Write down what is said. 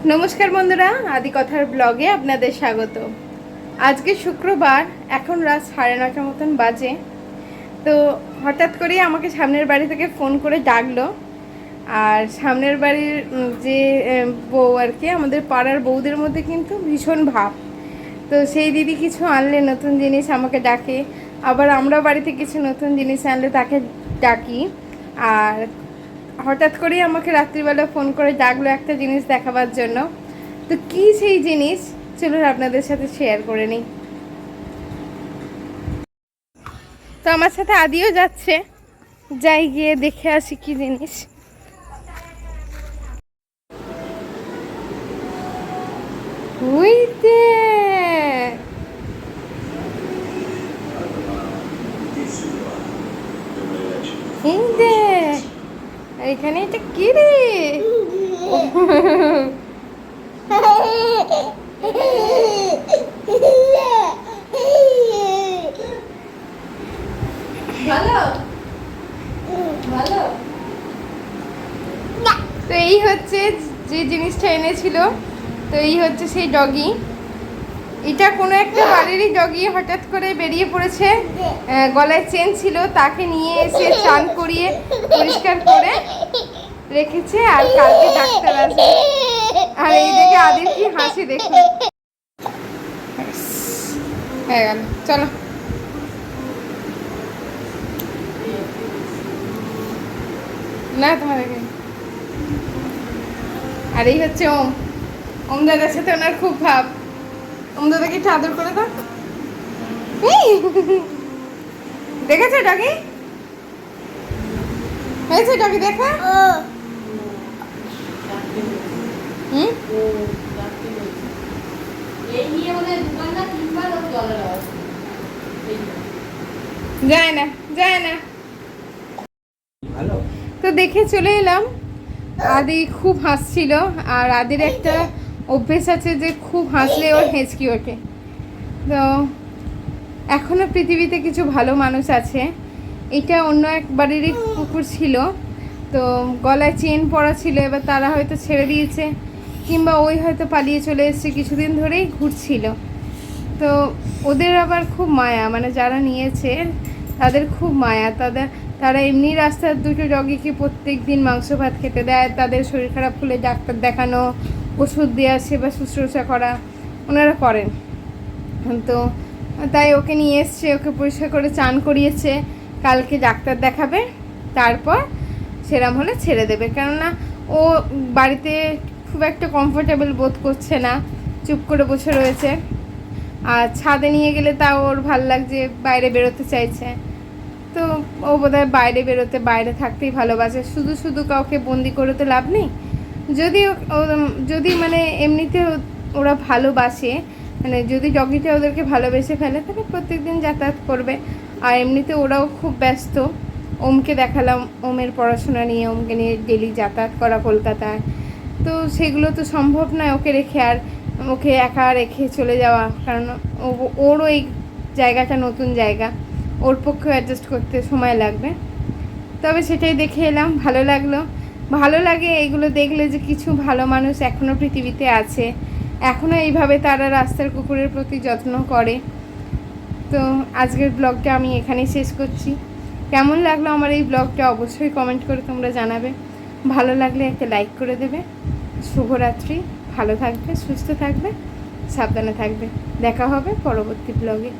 নমস্কার বন্ধুরা, আদি কথার ব্লগে আপনাদের স্বাগত। আজকে শুক্রবার, এখন রাত 9:30 মতন বাজে। তো হঠাৎ করেই আমাকে সামনের বাড়ি থেকে ফোন করে ডাকলো। আর সামনের বাড়ির যে বউ আর কি, আমাদের পাড়ার বউদের মধ্যে কিন্তু ভীষণ ভাব। তো সেই দিদি কিছু আনলে নতুন জিনিস আমাকে ডাকে, আবার আমরা বাড়িতে কিছু নতুন জিনিস আনলে তাকে ডাকি। আর হঠাৎ করেই আমাকে রাত্রিবেলা ফোন করে ডাকলো একটা জিনিস দেখাবার জন্য। তো কি সেই জিনিস, চলুন আপনাদের সাথে শেয়ার করে নিই। তো আমার সাথে আদিও যাচ্ছে, যাই গিয়ে দেখে আসি কি জিনিস। উইতে এই দে, এখানে এটা কি রে? ভালো ভালো। তো এই হচ্ছে যে জিনিসটা এনেছিল। তো এই হচ্ছে সেই ডগি। এটা কোনো একটা বাড়িরই ডগি, হঠাৎ করে বেরিয়ে পড়েছে। গলায় চেন ছিল, তাকে নিয়ে এসে চান করিয়ে পরিষ্কার করে রেখেছে। আর কালকে ডাক্তার আসবে। আর এই দেখে আদির কি হাসি দেখুন। হয়ে গেল, চলো। না তোমার আর এই হচ্ছে ওম দাদার সাথে ওনার খুব ভাব। ওম দাদাকে একটু আদর করে দাও। দেখেছো ডগি? হয়েছে ডগি দেখা? হুম, যায় না যায় না। তো দেখে চলে এলাম। আদি খুব হাসছিল। আর আদির একটা অভ্যেস আছে যে খুব হাসলে ওর হেঁচকি ওঠে। তো এখনও পৃথিবীতে কিছু ভালো মানুষ আছে। এটা অন্য এক বাড়িরই কুকুর ছিল। তো গলায় চেন পরা ছিল, এবার তারা হয়তো ছেড়ে দিয়েছে, কিংবা ওই হয়তো পালিয়ে চলে এসেছে, কিছুদিন ধরেই ঘুরছিল। তো ওদের আবার খুব মায়া, মানে যারা নিয়েছে তাদের খুব মায়া। তারা এমনি রাস্তার দুটো ডগিকে প্রত্যেক দিন মাংস ভাত খেতে দেয়, তাদের শরীর খারাপ হলে ডাক্তার দেখানো, ওষুধ দেওয়া, সেবা শুশ্রূষা করা ওনারা করেন। তো তাই ওকে নিয়ে এসছে, ওকে পরিষ্কার করে চান করিয়েছে। কালকে ডাক্তার দেখাবে, তারপর সেরম হলে ছেড়ে দেবে। কেননা ও বাড়িতে খুব একটা কমফোর্টেবল বোধ করছে না, চুপ করে বসে রয়েছে। আর ছাদে নিয়ে গেলে তাও ওর ভাল লাগছে, বাইরে বেরোতে চাইছে। তো ও বোধহয় বাইরে বেরোতে, বাইরে থাকতেই ভালোবাসে। শুধু শুধু কাউকে বন্দি করে তো লাভ নেই। যদি মানে এমনিতে ওরা ভালোবাসে, মানে যদি ডগিটা ওদেরকে ভালোবেসে ফেলে, তাহলে প্রত্যেকদিন যাতায়াত করবে। আর এমনিতে ওরাও খুব ব্যস্ত। ওমকে দেখালাম, ওমের পড়াশোনা নিয়ে, ওমকে নিয়ে ডেলি যাতায়াত করা কলকাতায়। তো সেগুলো তো সম্ভব নয় ওকে রেখে, আর ওকে একা রেখে চলে যাওয়া। কারণ ওরও এই জায়গাটা নতুন জায়গা, ওর পক্ষেও অ্যাডজাস্ট করতে সময় লাগবে। তবে সেটাই দেখে এলাম, ভালো লাগলো। ভালো লাগে এগুলো দেখলে যে কিছু ভালো মানুষ এখনও পৃথিবীতে আছে, এখনও এইভাবে তারা রাস্তার কুকুরের প্রতি যত্ন করে। তো আজকের ব্লগটা আমি এখানেই শেষ করছি। কেমন লাগলো আমার এই ব্লগটা অবশ্যই কমেন্ট করে তোমরা জানাবে। ভালো লাগলে একটা লাইক করে দেবে। শুভরাত্রি, ভালো থাকবে, সুস্থ থাকবে, সাবধানে থাকবে। দেখা হবে পরবর্তী ব্লগে।